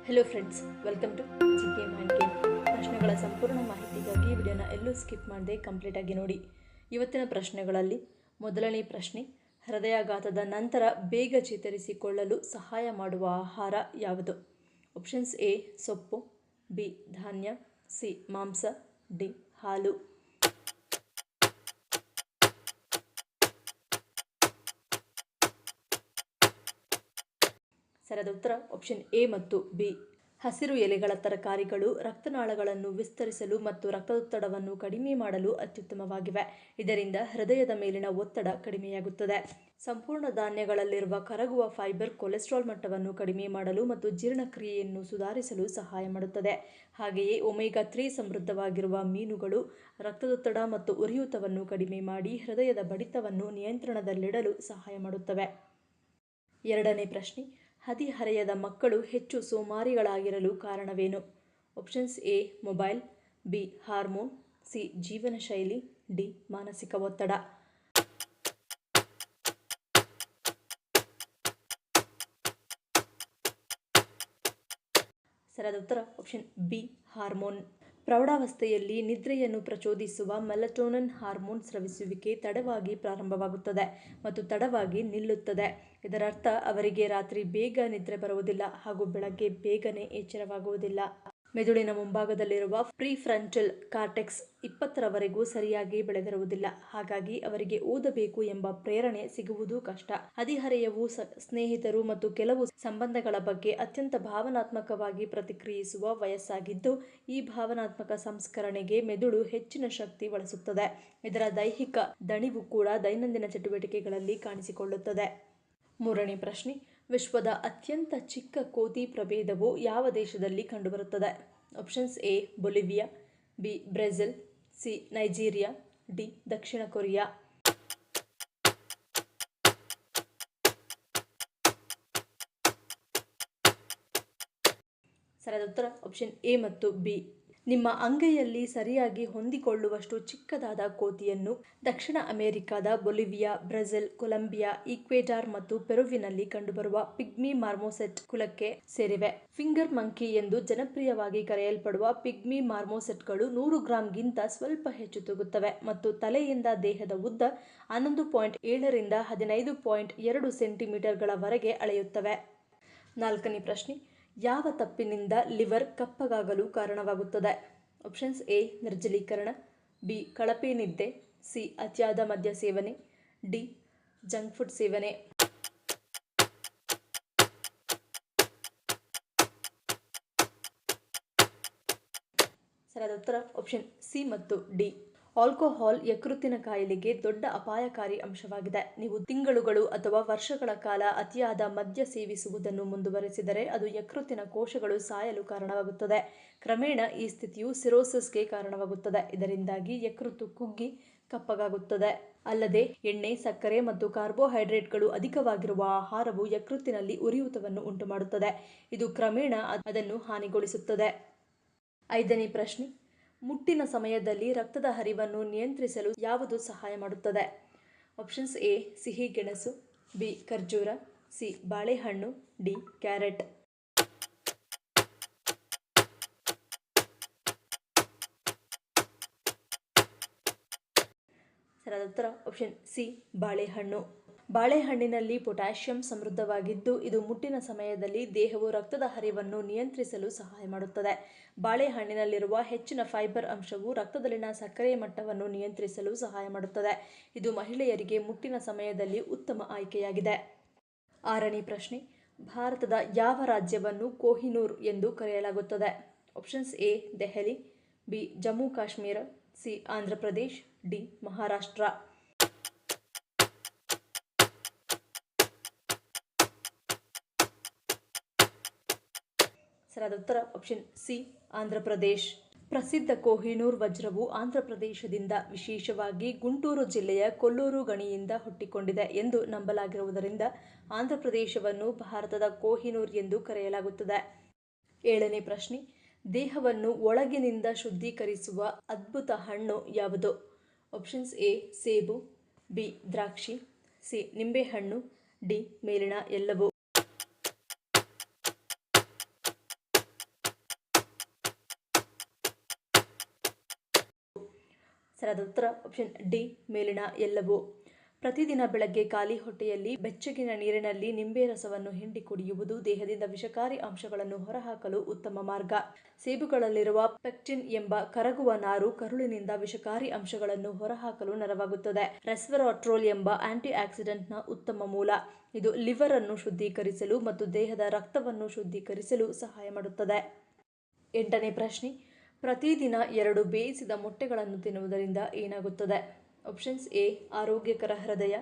Hello friends, welcome to GK mind game. ಪ್ರಶ್ನೆಗಳ ಸಂಪೂರ್ಣ ಮಾಹಿತಿಗಾಗಿ ವಿಡಿಯೋನ ಎಲ್ಲೂ ಸ್ಕಿಪ್ ಮಾಡದೆ ಕಂಪ್ಲೀಟಾಗಿ ನೋಡಿ. ಇವತ್ತಿನ ಪ್ರಶ್ನೆಗಳಲ್ಲಿ ಮೊದಲನೇ ಪ್ರಶ್ನೆ, ಹೃದಯಾಘಾತದ ನಂತರ ಬೇಗ ಚೇತರಿಸಿಕೊಳ್ಳಲು ಸಹಾಯ ಮಾಡುವ ಆಹಾರ ಯಾವುದು? ಆಪ್ಷನ್ಸ್ ಎ ಸೊಪ್ಪು, ಬಿ ಧಾನ್ಯ, ಸಿ ಮಾಂಸ, ಡಿ ಹಾಲು. ಸರಿಯಾದ ಉತ್ತರ ಆಪ್ಷನ್ ಎ ಮತ್ತು ಬಿ. ಹಸಿರು ಎಲೆಗಳ ತರಕಾರಿಗಳು ರಕ್ತನಾಳಗಳನ್ನು ವಿಸ್ತರಿಸಲು ಮತ್ತು ರಕ್ತದೊತ್ತಡವನ್ನು ಕಡಿಮೆ ಮಾಡಲು ಅತ್ಯುತ್ತಮವಾಗಿವೆ. ಇದರಿಂದ ಹೃದಯದ ಮೇಲಿನ ಒತ್ತಡ ಕಡಿಮೆಯಾಗುತ್ತದೆ. ಸಂಪೂರ್ಣ ಧಾನ್ಯಗಳಲ್ಲಿರುವ ಕರಗುವ ಫೈಬರ್ ಕೊಲೆಸ್ಟ್ರಾಲ್ ಮಟ್ಟವನ್ನು ಕಡಿಮೆ ಮಾಡಲು ಮತ್ತು ಜೀರ್ಣಕ್ರಿಯೆಯನ್ನು ಸುಧಾರಿಸಲು ಸಹಾಯ ಮಾಡುತ್ತದೆ. ಹಾಗೆಯೇ ಒಮೆಗಾ 3 ಸಮೃದ್ಧವಾಗಿರುವ ಮೀನುಗಳು ರಕ್ತದೊತ್ತಡ ಮತ್ತು ಉರಿಯೂತವನ್ನು ಕಡಿಮೆ ಮಾಡಿ ಹೃದಯದ ಬಡಿತವನ್ನು ನಿಯಂತ್ರಣದಲ್ಲಿಡಲು ಸಹಾಯ ಮಾಡುತ್ತವೆ. ಎರಡನೇ ಪ್ರಶ್ನೆ, ಹದಿಹರೆಯದ ಮಕ್ಕಳು ಹೆಚ್ಚು ಸೋಮಾರಿಗಳಾಗಿರಲು ಕಾರಣವೇನು? Options A mobile, B hormone, C ಜೀವನ ಶೈಲಿ, ಡಿ ಮಾನಸಿಕ ಒತ್ತಡ. ಸರಿಯಾದ ಉತ್ತರ ಆಪ್ಷನ್ ಬಿ ಹಾರ್ಮೋನ್. ಪ್ರೌಢಾವಸ್ಥೆಯಲ್ಲಿ ನಿದ್ರೆಯನ್ನು ಪ್ರಚೋದಿಸುವ ಮೆಲಟೋನಿನ್ ಹಾರ್ಮೋನ್ ಸ್ರವಿಸುವಿಕೆ ತಡವಾಗಿ ಪ್ರಾರಂಭವಾಗುತ್ತದೆ ಮತ್ತು ತಡವಾಗಿ ನಿಲ್ಲುತ್ತದೆ. ಇದರರ್ಥ ಅವರಿಗೆ ರಾತ್ರಿ ಬೇಗ ನಿದ್ರೆ ಬರುವುದಿಲ್ಲ ಹಾಗೂ ಬೆಳಗ್ಗೆ ಬೇಗನೆ ಎಚ್ಚರವಾಗುವುದಿಲ್ಲ. ಮೆದುಳಿನ ಮುಂಭಾಗದಲ್ಲಿರುವ ಪ್ರಿಫ್ರಂಟಲ್ ಕಾರ್ಟೆಕ್ಸ್ 20ರವರೆಗೂ ಸರಿಯಾಗಿ ಬೆಳೆದಿರುವುದಿಲ್ಲ. ಹಾಗಾಗಿ ಅವರಿಗೆ ಓದಬೇಕು ಎಂಬ ಪ್ರೇರಣೆ ಸಿಗುವುದು ಕಷ್ಟ. ಹದಿಹರೆಯವು ಸ್ನೇಹಿತರು ಮತ್ತು ಕೆಲವು ಸಂಬಂಧಗಳ ಬಗ್ಗೆ ಅತ್ಯಂತ ಭಾವನಾತ್ಮಕವಾಗಿ ಪ್ರತಿಕ್ರಿಯಿಸುವ ವಯಸ್ಸಾಗಿದ್ದು, ಈ ಭಾವನಾತ್ಮಕ ಸಂಸ್ಕರಣೆಗೆ ಮೆದುಳು ಹೆಚ್ಚಿನ ಶಕ್ತಿ ಬಳಸುತ್ತದೆ. ಇದರ ದೈಹಿಕ ದಣಿವು ಕೂಡ ದೈನಂದಿನ ಚಟುವಟಿಕೆಗಳಲ್ಲಿ ಕಾಣಿಸಿಕೊಳ್ಳುತ್ತದೆ. ಮೂರನೇ ಪ್ರಶ್ನೆ, ವಿಶ್ವದ ಅತ್ಯಂತ ಚಿಕ್ಕ ಕೋತಿ ಪ್ರಭೇದವು ಯಾವ ದೇಶದಲ್ಲಿ ಕಂಡುಬರುತ್ತದೆ? Options A Bolivia, B Brazil, C Nigeria, D Dakshina Korea. ಸರಿಯಾದ ಉತ್ತರ ಆಪ್ಷನ್ ಎ ಮತ್ತು ಬಿ. ನಿಮ್ಮ ಅಂಗೈಯಲ್ಲಿ ಸರಿಯಾಗಿ ಹೊಂದಿಕೊಳ್ಳುವಷ್ಟು ಚಿಕ್ಕದಾದ ಕೋತಿಯನ್ನು ದಕ್ಷಿಣ ಅಮೆರಿಕಾದ ಬೊಲಿವಿಯಾ, ಬ್ರೆಜಿಲ್, ಕೊಲಂಬಿಯಾ, ಈಕ್ವೆಡಾರ್ ಮತ್ತು ಪೆರುವಿನಲ್ಲಿ ಕಂಡುಬರುವ ಪಿಗ್ಮಿ ಮಾರ್ಮೊಸೆಟ್ ಕುಲಕ್ಕೆ ಸೇರಿವೆ. ಫಿಂಗರ್ ಮಂಕಿ ಎಂದು ಜನಪ್ರಿಯವಾಗಿ ಕರೆಯಲ್ಪಡುವ ಪಿಗ್ಮಿ ಮಾರ್ಮೊಸೆಟ್ಗಳು 100 ಗ್ರಾಂಗಿಂತ ಸ್ವಲ್ಪ ಹೆಚ್ಚು ತೂಗುತ್ತವೆ ಮತ್ತು ತಲೆಯಿಂದ ದೇಹದ ಉದ್ದ 11.7 ರಿಂದ 15.2 ಸೆಂಟಿಮೀಟರ್ಗಳವರೆಗೆ ಅಳೆಯುತ್ತವೆ. ನಾಲ್ಕನೇ ಪ್ರಶ್ನೆ, ಯಾವ ತಪ್ಪಿನಿಂದ ಲಿವರ್ ಕಪ್ಪಗಾಗಲು ಕಾರಣವಾಗುತ್ತದೆ? ಆಪ್ಷನ್ಸ್ ಎ ನಿರ್ಜಲೀಕರಣ, ಬಿ ಕಳಪೆ ನಿದ್ದೆ, ಸಿ ಅತಿಯಾದ ಮದ್ಯ ಸೇವನೆ, ಡಿ ಜಂಕ್ ಫುಡ್ ಸೇವನೆ. ಸರಿಯಾದ ಉತ್ತರ ಆಪ್ಷನ್ ಸಿ ಮತ್ತು ಡಿ. ಆಲ್ಕೋಹಾಲ್ ಯಕೃತ್ತಿನ ಕಾಯಿಲೆಗೆ ದೊಡ್ಡ ಅಪಾಯಕಾರಿ ಅಂಶವಾಗಿದೆ. ನೀವು ತಿಂಗಳುಗಳು ಅಥವಾ ವರ್ಷಗಳ ಕಾಲ ಅತಿಯಾದ ಮದ್ಯ ಸೇವಿಸುವುದನ್ನು ಮುಂದುವರೆಸಿದರೆ ಅದು ಯಕೃತ್ತಿನ ಕೋಶಗಳು ಸಾಯಲು ಕಾರಣವಾಗುತ್ತದೆ. ಕ್ರಮೇಣ ಈ ಸ್ಥಿತಿಯು ಸಿರೋಸಿಸ್ಗೆ ಕಾರಣವಾಗುತ್ತದೆ. ಇದರಿಂದಾಗಿ ಯಕೃತ್ತು ಕುಗ್ಗಿ ಕಪ್ಪಗಾಗುತ್ತದೆ. ಅಲ್ಲದೆ ಎಣ್ಣೆ, ಸಕ್ಕರೆ ಮತ್ತು ಕಾರ್ಬೋಹೈಡ್ರೇಟ್ಗಳು ಅಧಿಕವಾಗಿರುವ ಆಹಾರವು ಯಕೃತ್ತಿನಲ್ಲಿ ಉರಿಯೂತವನ್ನು ಉಂಟುಮಾಡುತ್ತದೆ. ಇದು ಕ್ರಮೇಣ ಅದನ್ನು ಹಾನಿಗೊಳಿಸುತ್ತದೆ. ಐದನೇ ಪ್ರಶ್ನೆ, ಮುಟ್ಟಿನ ಸಮಯದಲ್ಲಿ ರಕ್ತದ ಹರಿವನ್ನು ನಿಯಂತ್ರಿಸಲು ಯಾವುದು ಸಹಾಯ ಮಾಡುತ್ತದೆ? ಆಪ್ಷನ್ಸ್ ಎ ಸಿಹಿ ಗೆಣಸು, ಬಿ ಖರ್ಜೂರ, ಸಿ ಬಾಳೆಹಣ್ಣು, ಡಿ ಕ್ಯಾರೆಟ್. ಸರಿಯಾದ ಉತ್ತರ ಆಪ್ಷನ್ ಸಿ ಬಾಳೆಹಣ್ಣು. ಬಾಳೆಹಣ್ಣಿನಲ್ಲಿ ಪೊಟ್ಯಾಷಿಯಂ ಸಮೃದ್ಧವಾಗಿದ್ದು, ಇದು ಮುಟ್ಟಿನ ಸಮಯದಲ್ಲಿ ದೇಹವು ರಕ್ತದ ಹರಿವನ್ನು ನಿಯಂತ್ರಿಸಲು ಸಹಾಯ ಮಾಡುತ್ತದೆ. ಬಾಳೆಹಣ್ಣಿನಲ್ಲಿರುವ ಹೆಚ್ಚಿನ ಫೈಬರ್ ಅಂಶವು ರಕ್ತದಲ್ಲಿನ ಸಕ್ಕರೆ ಮಟ್ಟವನ್ನು ನಿಯಂತ್ರಿಸಲು ಸಹಾಯ ಮಾಡುತ್ತದೆ. ಇದು ಮಹಿಳೆಯರಿಗೆ ಮುಟ್ಟಿನ ಸಮಯದಲ್ಲಿ ಉತ್ತಮ ಆಯ್ಕೆಯಾಗಿದೆ. ಆರನೇ ಪ್ರಶ್ನೆ, ಭಾರತದ ಯಾವ ರಾಜ್ಯವನ್ನು ಕೊಹಿನೂರ್ ಎಂದು ಕರೆಯಲಾಗುತ್ತದೆ? Options A Delhi, B Jammu Kashmir, C Andhra Pradesh, D Maharashtra. ಸರಿಯಾದ ಉತ್ತರ ಆಪ್ಷನ್ ಸಿ ಆಂಧ್ರಪ್ರದೇಶ್. ಪ್ರಸಿದ್ಧ ಕೊಹಿನೂರ್ ವಜ್ರವು ಆಂಧ್ರಪ್ರದೇಶದಿಂದ, ವಿಶೇಷವಾಗಿ ಗುಂಟೂರು ಜಿಲ್ಲೆಯ ಕೊಲ್ಲೂರು ಗಣಿಯಿಂದ ಹುಟ್ಟಿಕೊಂಡಿದೆ ಎಂದು ನಂಬಲಾಗಿರುವುದರಿಂದ ಆಂಧ್ರಪ್ರದೇಶವನ್ನು ಭಾರತದ ಕೊಹಿನೂರ್ ಎಂದು ಕರೆಯಲಾಗುತ್ತದೆ. ಏಳನೇ ಪ್ರಶ್ನೆ, ದೇಹವನ್ನು ಒಳಗಿನಿಂದ ಶುದ್ಧೀಕರಿಸುವ ಅದ್ಭುತ ಹಣ್ಣು ಯಾವುದು? ಆಪ್ಷನ್ಸ್ ಎ ಸೇಬು, ಬಿ ದ್ರಾಕ್ಷಿ, ಸಿ ನಿಂಬೆಹಣ್ಣು, ಡಿ ಮೇಲಿನ ಎಲ್ಲವೂ. ಸರಿಯಾದ ಉತ್ತರ ಆಪ್ಷನ್ ಡಿ ಮೇಲಿನ ಎಲ್ಲವೂ. ಪ್ರತಿದಿನ ಬೆಳಗ್ಗೆ ಖಾಲಿ ಹೊಟ್ಟೆಯಲ್ಲಿ ಬೆಚ್ಚಗಿನ ನೀರಿನಲ್ಲಿ ನಿಂಬೆ ರಸವನ್ನು ಹಿಂಡಿ ಕುಡಿಯುವುದು ದೇಹದಿಂದ ವಿಷಕಾರಿ ಅಂಶಗಳನ್ನು ಹೊರಹಾಕಲು ಉತ್ತಮ ಮಾರ್ಗ. ಸೇಬುಗಳಲ್ಲಿರುವ ಪೆಕ್ಟಿನ್ ಎಂಬ ಕರಗುವ ನಾರು ಕರುಳಿನಿಂದ ವಿಷಕಾರಿ ಅಂಶಗಳನ್ನು ಹೊರಹಾಕಲು ನೆರವಾಗುತ್ತದೆ. ರೆಸ್ವೆರಾಟ್ರೋಲ್ ಎಂಬ ಆಂಟಿ ಆಕ್ಸಿಡೆಂಟ್ನ ಉತ್ತಮ ಮೂಲ. ಇದು ಲಿವರ್ ಅನ್ನು ಶುದ್ಧೀಕರಿಸಲು ಮತ್ತು ದೇಹದ ರಕ್ತವನ್ನು ಶುದ್ಧೀಕರಿಸಲು ಸಹಾಯ ಮಾಡುತ್ತದೆ. 8ನೇ ಪ್ರಶ್ನೆ, ಪ್ರತಿದಿನ 2 ಬೇಯಿಸಿದ ಮೊಟ್ಟೆಗಳನ್ನು ತಿನ್ನುವುದರಿಂದ ಏನಾಗುತ್ತದೆ? ಆಪ್ಷನ್ಸ್ ಎ ಆರೋಗ್ಯಕರ ಹೃದಯ,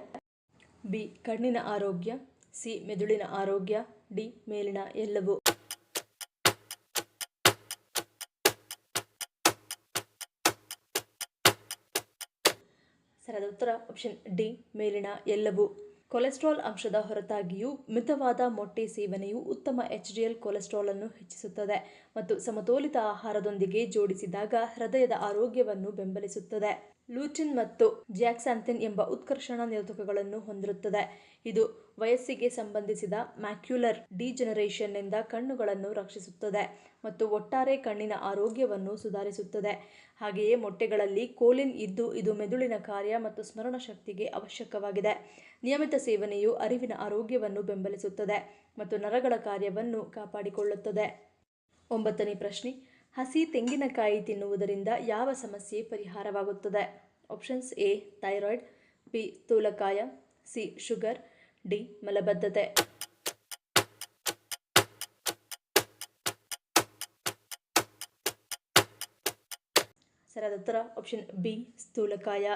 ಬಿ ಕಣ್ಣಿನ ಆರೋಗ್ಯ, ಸಿ ಮೆದುಳಿನ ಆರೋಗ್ಯ, ಡಿ ಮೇಲಿನ ಎಲ್ಲವೂ. ಸರಿಯಾದ ಉತ್ತರ ಆಪ್ಷನ್ ಡಿ ಮೇಲಿನ ಎಲ್ಲವೂ. ಕೊಲೆಸ್ಟ್ರಾಲ್ ಅಂಶದ ಹೊರತಾಗಿಯೂ ಮಿತವಾದ ಮೊಟ್ಟೆ ಸೇವನೆಯು ಉತ್ತಮ HDL ಕೊಲೆಸ್ಟ್ರಾಲ್ ಅನ್ನು ಹೆಚ್ಚಿಸುತ್ತದೆ ಮತ್ತು ಸಮತೋಲಿತ ಆಹಾರದೊಂದಿಗೆ ಜೋಡಿಸಿದಾಗ ಹೃದಯದ ಆರೋಗ್ಯವನ್ನು ಬೆಂಬಲಿಸುತ್ತದೆ. ಲೂಟಿನ್ ಮತ್ತು ಜಿಯಾಕ್ಸಾಂಥಿನ್ ಎಂಬ ಉತ್ಕರ್ಷಣ ನಿರೋಧಕಗಳನ್ನು ಹೊಂದಿರುತ್ತದೆ. ಇದು ವಯಸ್ಸಿಗೆ ಸಂಬಂಧಿಸಿದ ಮ್ಯಾಕ್ಯುಲರ್ ಡಿಜೆನರೇಷನ್ನಿಂದ ಕಣ್ಣುಗಳನ್ನು ರಕ್ಷಿಸುತ್ತದೆ ಮತ್ತು ಒಟ್ಟಾರೆ ಕಣ್ಣಿನ ಆರೋಗ್ಯವನ್ನು ಸುಧಾರಿಸುತ್ತದೆ. ಹಾಗೆಯೇ ಮೊಟ್ಟೆಗಳಲ್ಲಿ ಕೋಲಿನ್ ಇದ್ದು ಇದು ಮೆದುಳಿನ ಕಾರ್ಯ ಮತ್ತು ಸ್ಮರಣ ಶಕ್ತಿಗೆ ಅವಶ್ಯಕವಾಗಿದೆ. ನಿಯಮಿತ ಸೇವನೆಯು ಅರಿವಿನ ಆರೋಗ್ಯವನ್ನು ಬೆಂಬಲಿಸುತ್ತದೆ ಮತ್ತು ನರಗಳ ಕಾರ್ಯವನ್ನು ಕಾಪಾಡಿಕೊಳ್ಳುತ್ತದೆ. 9ನೇ ಪ್ರಶ್ನೆ, ಹಸಿ ತೆಂಗಿನಕಾಯಿ ತಿನ್ನುವುದರಿಂದ ಯಾವ ಸಮಸ್ಯೆ ಪರಿಹಾರವಾಗುತ್ತದೆ? ಆಪ್ಷನ್ಸ್ ಎ ಥೈರಾಯ್ಡ್, ಬಿ ಸ್ಥೂಲಕಾಯ, ಸಿ ಶುಗರ್, ಡಿ ಮಲಬದ್ಧತೆ. ಸರಿಯಾದ ಉತ್ತರ ಆಪ್ಷನ್ ಬಿ ಸ್ಥೂಲಕಾಯ.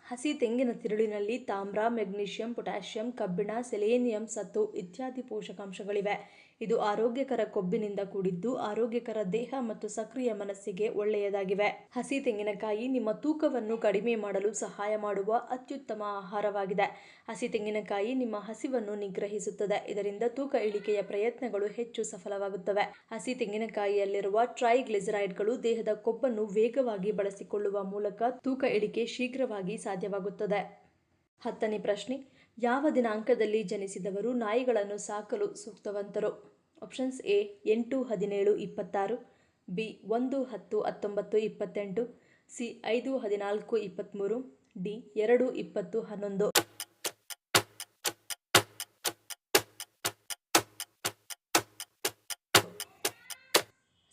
ಹಸಿ ತೆಂಗಿನ ತಿರುಳಿನಲ್ಲಿ ತಾಮ್ರ, ಮೆಗ್ನೀಷಿಯಂ, ಪೊಟ್ಯಾಷಿಯಂ, ಕಬ್ಬಿಣ, ಸೆಲೇನಿಯಂ, ಸತು ಇತ್ಯಾದಿ ಪೋಷಕಾಂಶಗಳಿವೆ. ಇದು ಆರೋಗ್ಯಕರ ಕೊಬ್ಬಿನಿಂದ ಕೂಡಿದ್ದು ಆರೋಗ್ಯಕರ ದೇಹ ಮತ್ತು ಸಕ್ರಿಯ ಮನಸ್ಸಿಗೆ ಒಳ್ಳೆಯದಾಗಿವೆ. ಹಸಿ ತೆಂಗಿನಕಾಯಿ ನಿಮ್ಮ ತೂಕವನ್ನು ಕಡಿಮೆ ಮಾಡಲು ಸಹಾಯ ಮಾಡುವ ಅತ್ಯುತ್ತಮ ಆಹಾರವಾಗಿದೆ. ಹಸಿ ತೆಂಗಿನಕಾಯಿ ನಿಮ್ಮ ಹಸಿವನ್ನು ನಿಗ್ರಹಿಸುತ್ತದೆ. ಇದರಿಂದ ತೂಕ ಇಳಿಕೆಯ ಪ್ರಯತ್ನಗಳು ಹೆಚ್ಚು ಸಫಲವಾಗುತ್ತವೆ. ಹಸಿ ತೆಂಗಿನಕಾಯಿಯಲ್ಲಿರುವ ಟ್ರೈಗ್ಲಿಸರೈಡ್ಗಳು ದೇಹದ ಕೊಬ್ಬನ್ನು ವೇಗವಾಗಿ ಬಳಸಿಕೊಳ್ಳುವ ಮೂಲಕ ತೂಕ ಇಳಿಕೆ ಶೀಘ್ರವಾಗಿ ಸಾಧ್ಯವಾಗುತ್ತದೆ. 10ನೇ ಪ್ರಶ್ನೆ, ಯಾವ ದಿನಾಂಕದಲ್ಲಿ ಜನಿಸಿದವರು ನಾಯಿಗಳನ್ನು ಸಾಕಲು ಸೂಕ್ತವಂತರು? Options A 8, 17, 26, B 1, 10, 19, 28, C 5, 14, 23, D 2, 20, 11.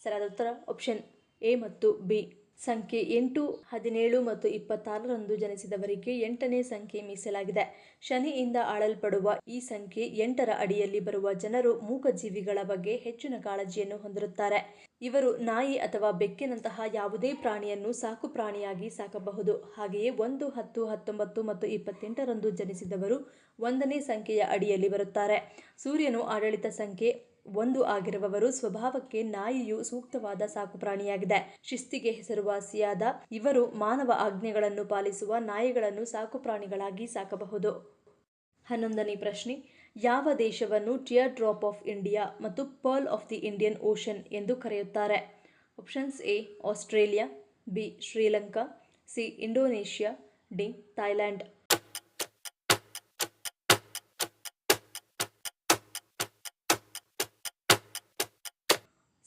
ಸರಿಯಾದ ಉತ್ತರ ಆಪ್ಷನ್ ಎ ಮತ್ತು ಬಿ. ಸಂಖ್ಯೆ 8, 17 ಮತ್ತು 26ರಂದು ಜನಿಸಿದವರಿಗೆ 8ನೇ ಸಂಖ್ಯೆ ಮೀಸಲಾಗಿದೆ. ಶನಿಯಿಂದ ಆಳಲ್ಪಡುವ ಈ ಸಂಖ್ಯೆ 8ರ ಅಡಿಯಲ್ಲಿ ಬರುವ ಜನರು ಮೂಕಜೀವಿಗಳ ಬಗ್ಗೆ ಹೆಚ್ಚಿನ ಕಾಳಜಿಯನ್ನು ಹೊಂದಿರುತ್ತಾರೆ. ಇವರು ನಾಯಿ ಅಥವಾ ಬೆಕ್ಕಿನಂತಹ ಯಾವುದೇ ಪ್ರಾಣಿಯನ್ನು ಸಾಕು ಪ್ರಾಣಿಯಾಗಿ ಸಾಕಬಹುದು. ಹಾಗೆಯೇ 1, 10, 19 ಮತ್ತು 28ರಂದು ಜನಿಸಿದವರು 1ನೇ ಸಂಖ್ಯೆಯ ಅಡಿಯಲ್ಲಿ ಬರುತ್ತಾರೆ. ಸೂರ್ಯನು ಆಡಳಿತ ಸಂಖ್ಯೆ 1 ಆಗಿರುವವರು ಸ್ವಭಾವಕ್ಕೆ ನಾಯಿಯು ಸೂಕ್ತವಾದ ಸಾಕುಪ್ರಾಣಿಯಾಗಿದೆ. ಶಿಸ್ತಿಗೆ ಹೆಸರುವಾಸಿಯಾದ ಇವರು ಮಾನವ ಆಜ್ಞೆಗಳನ್ನು ಪಾಲಿಸುವ ನಾಯಿಗಳನ್ನು ಸಾಕುಪ್ರಾಣಿಗಳಾಗಿ ಸಾಕಬಹುದು. 11ನೇ ಪ್ರಶ್ನೆ, ಯಾವ ದೇಶವನ್ನು ಟಿಯರ್ ಡ್ರಾಪ್ ಆಫ್ ಇಂಡಿಯಾ ಮತ್ತು pearl of the Indian ocean ಎಂದು ಕರೆಯುತ್ತಾರೆ? Options A Australia, B Sri Lanka, C Indonesia, D Thailand.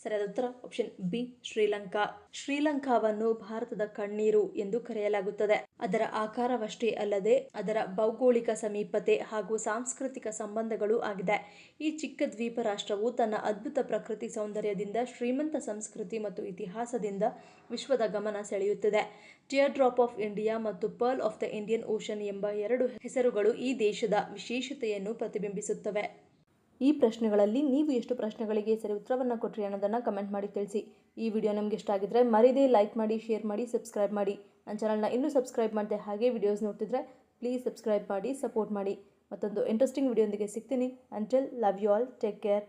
ಸರಿಯಾದ ಉತ್ತರ ಆಪ್ಷನ್ ಬಿ ಶ್ರೀಲಂಕಾ. ಶ್ರೀಲಂಕಾವನ್ನು ಭಾರತದ ಕಣ್ಣೀರು ಎಂದು ಕರೆಯಲಾಗುತ್ತದೆ. ಅದರ ಆಕಾರವಷ್ಟೇ ಅಲ್ಲದೆ ಅದರ ಭೌಗೋಳಿಕ ಸಮೀಪತೆ ಹಾಗೂ ಸಾಂಸ್ಕೃತಿಕ ಸಂಬಂಧಗಳು ಆಗಿದೆ. ಈ ಚಿಕ್ಕ ದ್ವೀಪ ರಾಷ್ಟ್ರವು ತನ್ನ ಅದ್ಭುತ ಪ್ರಕೃತಿ ಸೌಂದರ್ಯದಿಂದ, ಶ್ರೀಮಂತ ಸಂಸ್ಕೃತಿ ಮತ್ತು ಇತಿಹಾಸದಿಂದ ವಿಶ್ವದ ಗಮನ ಸೆಳೆಯುತ್ತಿದೆ. ಟಿಯರ್ ಡ್ರಾಪ್ ಆಫ್ ಇಂಡಿಯಾ ಮತ್ತು pearl of the Indian ocean ಎಂಬ 2 ಹೆಸರುಗಳು ಈ ದೇಶದ ವಿಶೇಷತೆಯನ್ನು ಪ್ರತಿಬಿಂಬಿಸುತ್ತವೆ. ಈ ಪ್ರಶ್ನೆಗಳಲ್ಲಿ ನೀವು ಎಷ್ಟು ಪ್ರಶ್ನೆಗಳಿಗೆ ಸರಿ ಉತ್ತರವನ್ನು ಕೊಟ್ಟರಿ ಅನ್ನೋದನ್ನು ಕಮೆಂಟ್ ಮಾಡಿ ತಿಳಿಸಿ. ಈ ವಿಡಿಯೋ ನಿಮಗೆ ಇಷ್ಟ ಆಗಿದ್ರೆ ಮರಿದೇ ಲೈಕ್ ಮಾಡಿ, ಶೇರ್ ಮಾಡಿ, ಸಬ್ಸ್ಕ್ರೈಬ್ ಮಾಡಿ. ನನ್ನ ಚಾನಲ್ನ ಇನ್ನೂ ಸಬ್ಸ್ಕ್ರೈಬ್ ಮಾಡಿದೆ ಹಾಗೆ ವಿಡಿಯೋಸ್ ನೋಡ್ತಿದ್ರೆ ಪ್ಲೀಸ್ ಸಬ್ಸ್ಕ್ರೈಬ್ ಮಾಡಿ, ಸಪೋರ್ಟ್ ಮಾಡಿ. ಮತ್ತೊಂದು ಇಂಟ್ರೆಸ್ಟಿಂಗ್ ವಿಡಿಯೋದೊಂದಿಗೆ ಸಿಗ್ತೀನಿ. Until love you all, take care.